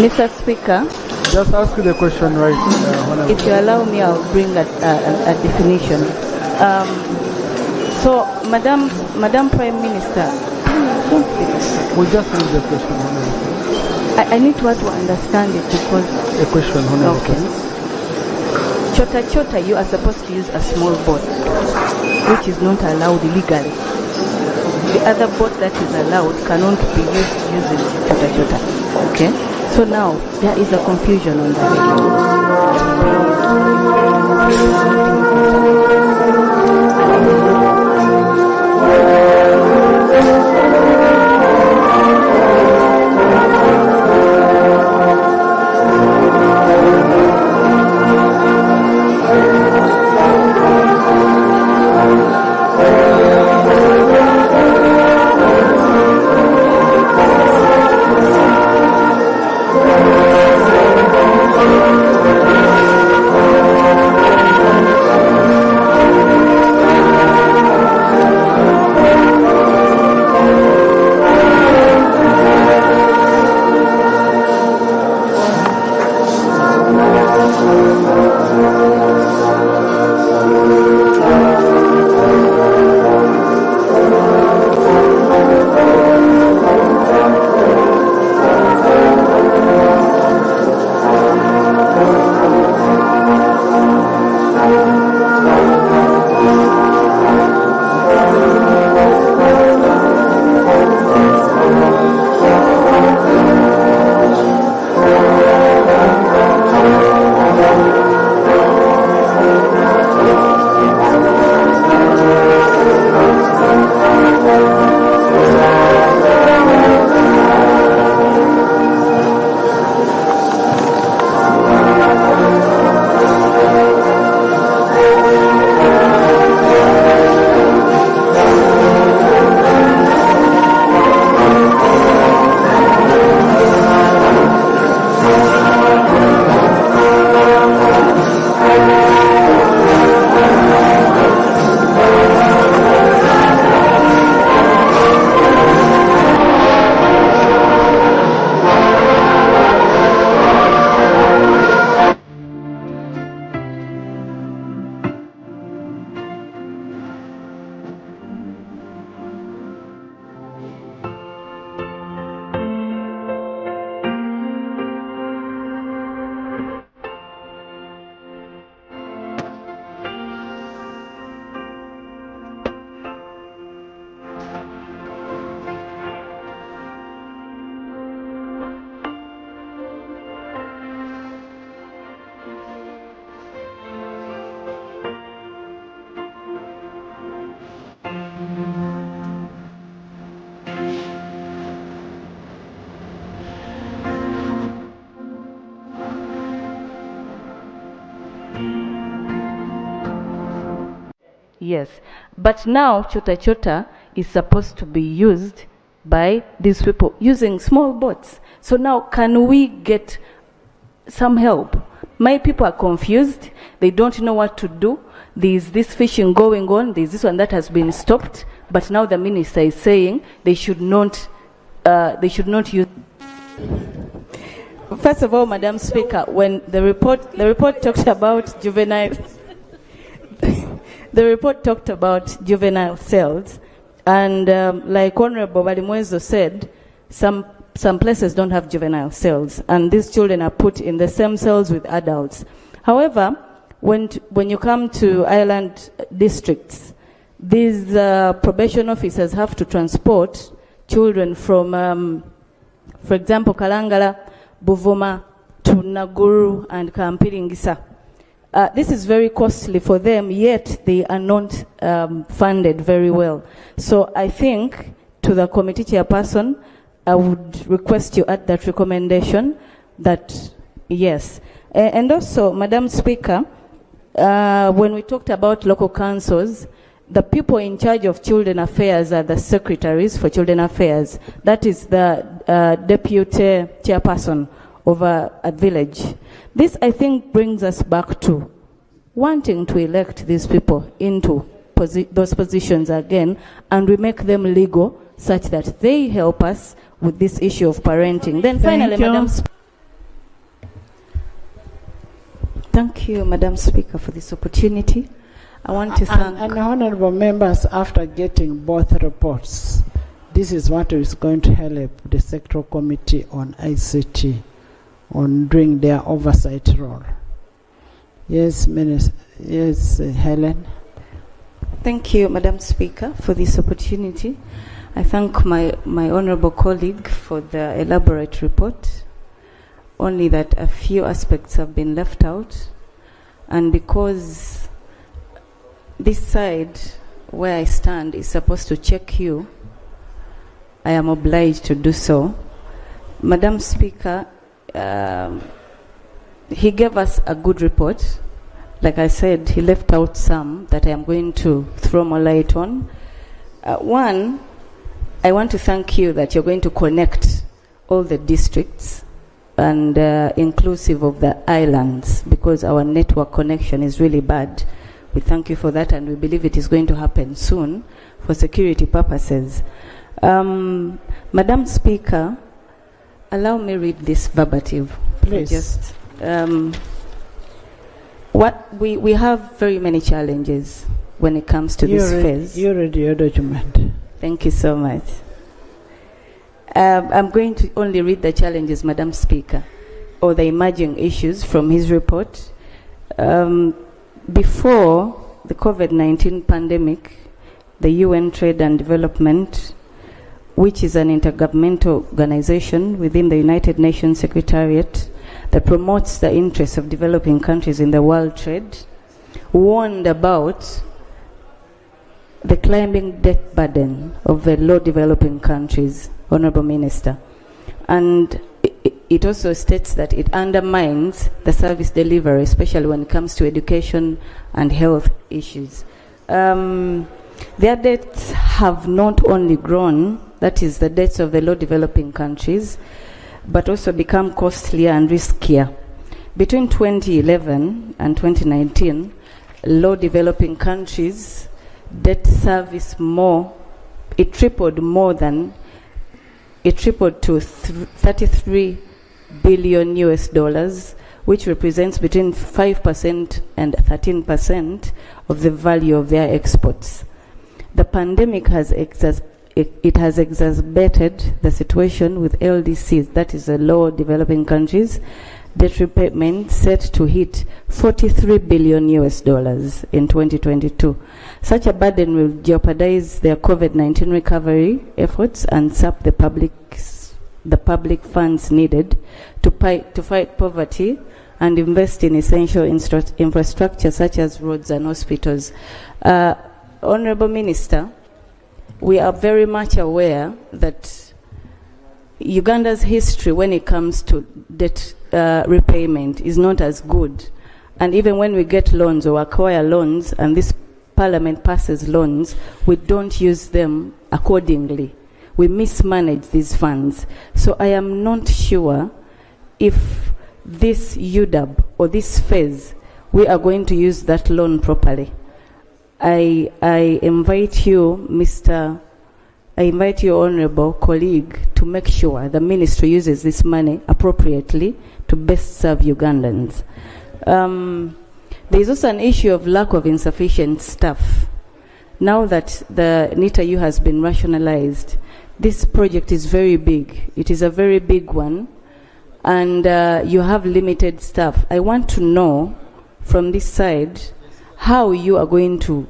Mr. Speaker, just ask the question right. If you allow me, I'll bring a definition. So, Madam Prime Minister, we just need the question. I need to understand it because the question. Okay. Chota, you are supposed to use a small boat, which is not allowed legally. The other boat that is allowed cannot be used using chota. Okay? So now, there is a confusion on that. Yes, but now chota is supposed to be used by these people using small boats. So now can we get some help? My people are confused. They don't know what to do. There's this fishing going on. There's this one that has been stopped. But now the minister is saying they should not use. First of all, Madam Speaker, when the report talked about juvenile, the report talked about juvenile cells, and like Honorable Balimwezo said, some places don't have juvenile cells, and these children are put in the same cells with adults. However, when you come to island districts, these probation officers have to transport children from, for example, Kalangala, Buvuma, to Naguru and Kampiringisa. This is very costly for them, yet they are not funded very well. So I think, to the committee chairperson, I would request you add that recommendation that, yes. And also, Madam Speaker, when we talked about local councils, the people in charge of children affairs are the secretaries for children affairs. That is the deputy chairperson of a village. This, I think, brings us back to wanting to elect these people into those positions again, and we make them legal such that they help us with this issue of parenting. Then finally, Madam Speaker. Thank you, Madam Speaker, for this opportunity. I want to thank... And honorable members, after getting both reports, this is what is going to help the sectoral committee on ICT on doing their oversight role. Yes, Minister. Yes, Helen. Thank you, Madam Speaker, for this opportunity. I thank my honorable colleague for the elaborate report, only that a few aspects have been left out. And because this side where I stand is supposed to check you, I am obliged to do so. Madam Speaker, he gave us a good report. Like I said, he left out some that I am going to throw more light on. One, I want to thank you that you're going to connect all the districts and inclusive of the islands, because our network connection is really bad. We thank you for that, and we believe it is going to happen soon for security purposes. Madam Speaker, allow me read this verbatim. Please. Just, what we have very many challenges when it comes to this phase. You read your document. Thank you so much. I'm going to only read the challenges, Madam Speaker, or the emerging issues from his report. Before the COVID-19 pandemic, the UN Trade and Development, which is an intergovernmental organization within the United Nations Secretariat that promotes the interests of developing countries in the world trade, warned about the climbing debt burden of the low developing countries, Honorable Minister. And it also states that it undermines the service delivery, especially when it comes to education and health issues. Their debts have not only grown, that is the debts of the low developing countries, but also become costlier and riskier. Between 2011 and 2019, low developing countries debt service it tripled to 33 billion US dollars, which represents between 5% and 13% of the value of their exports. The pandemic has exacerbated the situation with LDCs, that is the low developing countries, debt repayment set to hit 43 billion US dollars in 2022. Such a burden will jeopardize their COVID-19 recovery efforts and sap the public funds needed to fight poverty and invest in essential infrastructure such as roads and hospitals. Honorable Minister, we are very much aware that Uganda's history when it comes to debt repayment is not as good. And even when we get loans or acquire loans and this Parliament passes loans, we don't use them accordingly. We mismanage these funds. So I am not sure if this UDAB or this phase, we are going to use that loan properly. I invite you, honorable colleague, to make sure the ministry uses this money appropriately to best serve Ugandans. There is also an issue of lack of insufficient staff. Now that the NITA-U has been rationalized, this project is very big. It is a very big one, and you have limited staff. I want to know from this side how you are going to,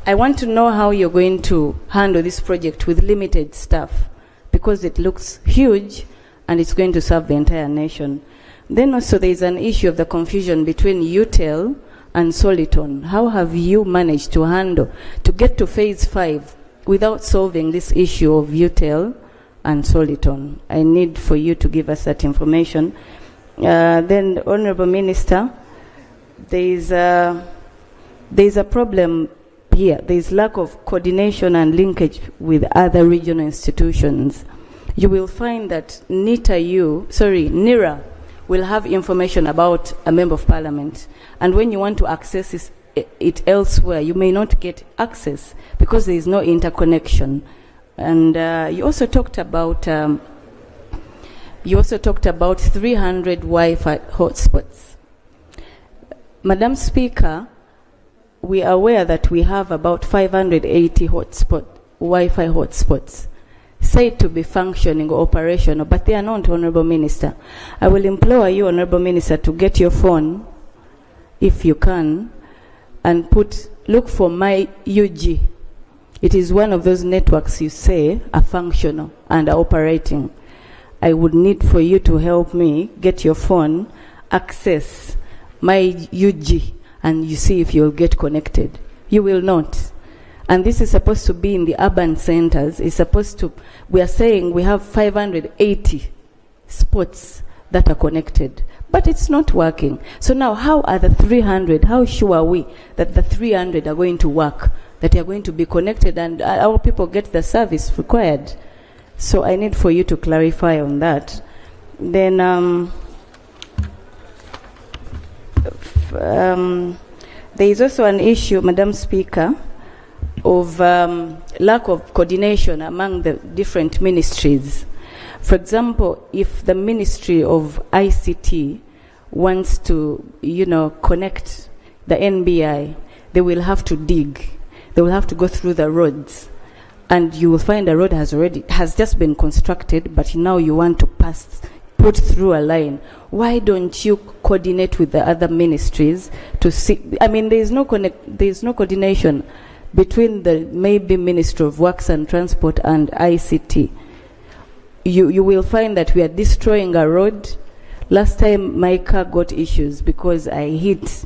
I want to know how you're going to handle this project with limited staff, because it looks huge and it's going to serve the entire nation. Then also there is an issue of the confusion between UTEL and Soliton. How have you managed to get to phase 5 without solving this issue of UTEL and Soliton? I need for you to give us that information. Then, Honorable Minister, there is a problem here. There is lack of coordination and linkage with other regional institutions. You will find that NIRA will have information about a member of parliament, and when you want to access it elsewhere, you may not get access because there is no interconnection. And you also talked about You also talked about 300 Wi-Fi hotspots. Madam Speaker, we are aware that we have about 580 Wi-Fi hotspots said to be functioning or operational, but they are not, Honourable Minister. I will implore you, Honourable Minister, to get your phone, if you can, and look for my UG. It is one of those networks you say are functional and are operating. I would need for you to help me get your phone, access my UG, and you see if you'll get connected. You will not. And this is supposed to be in the urban centers. We are saying we have 580 spots that are connected, but it's not working. So now how are the 300, how sure are we that the 300 are going to work, that they are going to be connected and our people get the service required? So I need for you to clarify on that. Then there is also an issue, Madam Speaker, of lack of coordination among the different ministries. For example, if the Ministry of ICT wants to, connect the NBI, they will have to dig. They will have to go through the roads. And you will find the road has just been constructed, but now you want to put through a line. Why don't you coordinate with the other ministries to see? I mean, there is no coordination between the maybe Ministry of Works and Transport and ICT. You will find that we are destroying a road. Last time my car got issues because I hit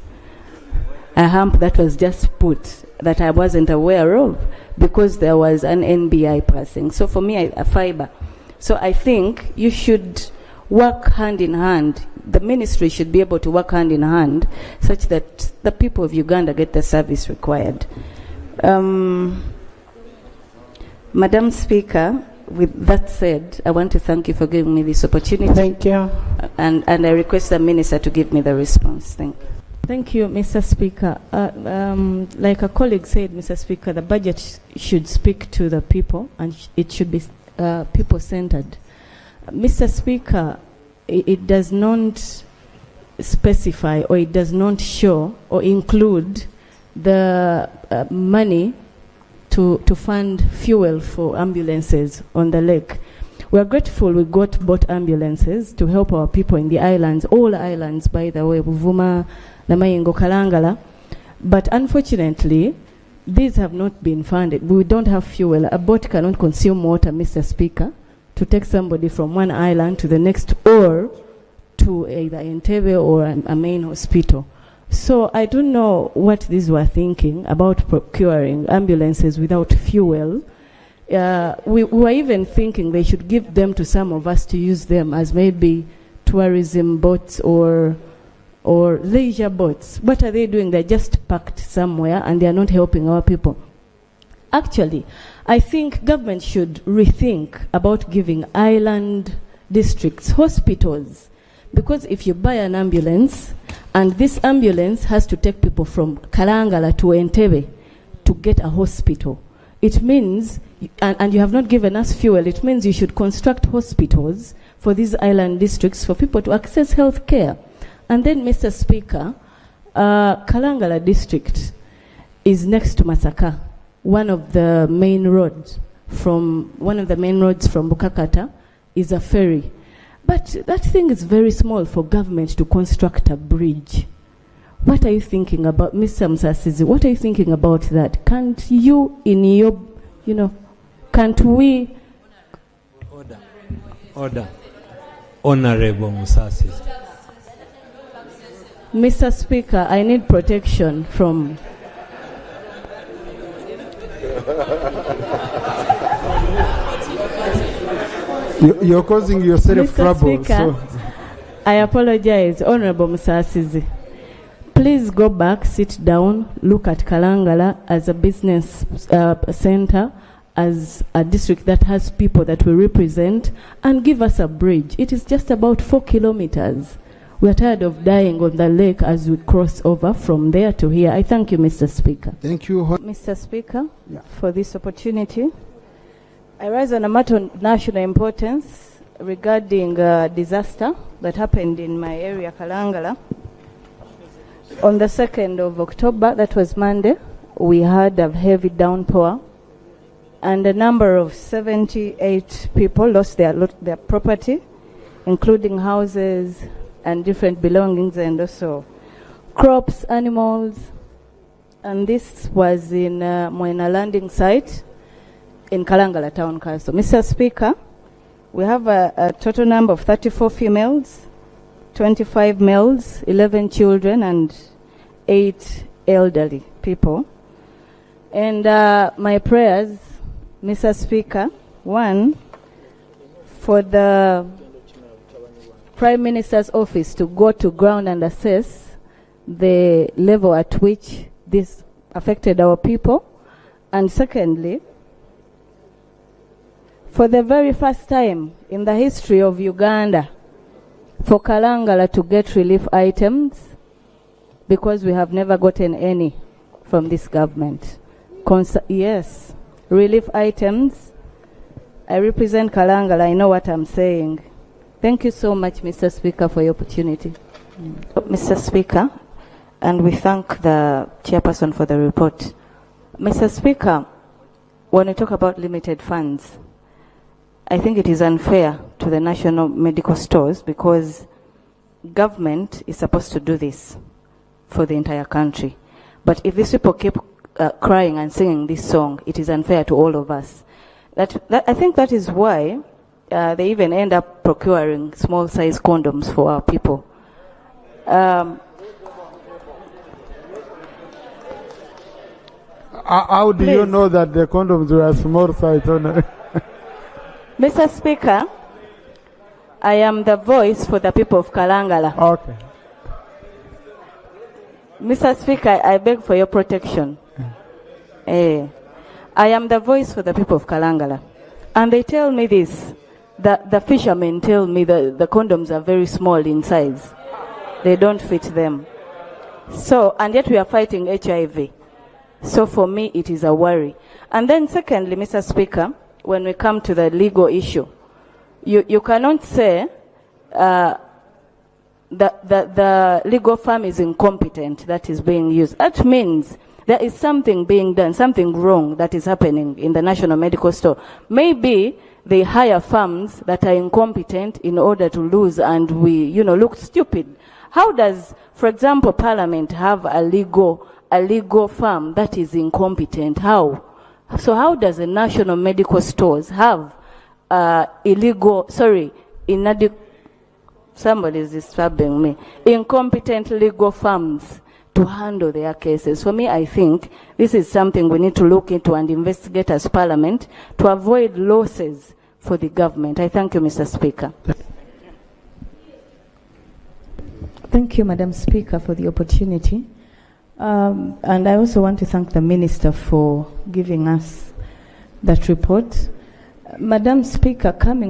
a hump that was just put that I wasn't aware of because there was an NBI passing. So for me, a fiber. So I think you should work hand in hand. The ministry should be able to work hand in hand such that the people of Uganda get the service required. Madam Speaker, with that said, I want to thank you for giving me this opportunity. Thank you. And I request the Minister to give me the response. Thank you. Thank you, Mr. Speaker. Like a colleague said, Mr. Speaker, the budget should speak to the people and it should be people-centered. Mr. Speaker, it does not specify or it does not show or include the money to fund fuel for ambulances on the lake. We are grateful we got both ambulances to help our people in the islands, all islands, by the way, Buvuma, Namayingo, Kalangala. But unfortunately, these have not been funded. We don't have fuel. A boat cannot consume water, Mr. Speaker, to take somebody from one island to the next or to either Entebbe or a main hospital. So I don't know what these were thinking about procuring ambulances without fuel. We were even thinking they should give them to some of us to use them as maybe tourism boats or leisure boats. What are they doing? They're just parked somewhere and they are not helping our people. Actually, I think government should rethink about giving island districts hospitals. Because if you buy an ambulance, and this ambulance has to take people from Kalangala to Entebbe to get a hospital, it means, and you have not given us fuel, it means you should construct hospitals for these island districts for people to access health care. And then, Mr. Speaker, Kalangala district is next to Masaka, one of the main roads from Bukakata is a ferry. But that thing is very small for government to construct a bridge. What are you thinking about, Mr. Musasizi? What are you thinking about that? Can't you, in your, can't we? Order. Honorable Musasizi. Mr. Speaker, I need protection from... You're causing yourself Mr. trouble. Speaker, I apologize, Honorable Musasizi. Please go back, sit down, look at Kalangala as a business center, as a district that has people that we represent, and give us a bridge. It is just about 4 kilometers. We are tired of dying on the lake as we cross over from there to here. I thank you, Mr. Speaker. Thank you. Mr. Speaker, for this opportunity. I rise on a matter of national importance. regarding a disaster that happened in my area, Kalangala. On the 2nd of October, that was Monday, we had a heavy downpour, and a number of 78 people lost their property, including houses and different belongings, and also crops, animals. And this was in Moena landing site in Kalangala Town Council. Mr. Speaker, we have a total number of 34 females, 25 males, 11 children, and 8 elderly people. And my prayers, Mr. Speaker, one, for the Prime Minister's office to go to ground and assess the level at which this affected our people. And secondly, for the very first time in the history of Uganda, for Kalangala to get relief items, because we have never gotten any from this government. Yes, relief items. I represent Kalangala, I know what I'm saying. Thank you so much, Mr. Speaker, for your opportunity. Mr. Speaker, and we thank the chairperson for the report. Mr. Speaker, when we talk about limited funds, I think it is unfair to the national medical stores, because government is supposed to do this for the entire country. But if these people keep crying and singing this song, it is unfair to all of us. I think that is why they even end up procuring small-size condoms for our people. How do you know that the condoms were small size? Mr. Speaker, I am the voice for the people of Kalangala. Okay. Mr. Speaker, I beg for your protection. I am the voice for the people of Kalangala. And they tell me this, the fishermen tell me that the condoms are very small in size. They don't fit them. So, and yet we are fighting HIV. So for me, it is a worry. And then secondly, Mr. Speaker, when we come to the legal issue, you cannot say the legal firm is incompetent that is being used. That means there is something being done, something wrong that is happening in the National Medical Store. Maybe they hire firms that are incompetent in order to lose, and we, look stupid. How does, for example, Parliament have a legal firm that is incompetent? How? So how does the National Medical Stores have somebody is disturbing me, incompetent legal firms to handle their cases? For me, I think this is something we need to look into and investigate as Parliament to avoid losses for the government. I thank you, Mr. Speaker. Thank you, Madam Speaker, for the opportunity. And I also want to thank the Minister for giving us that report. Madam Speaker, coming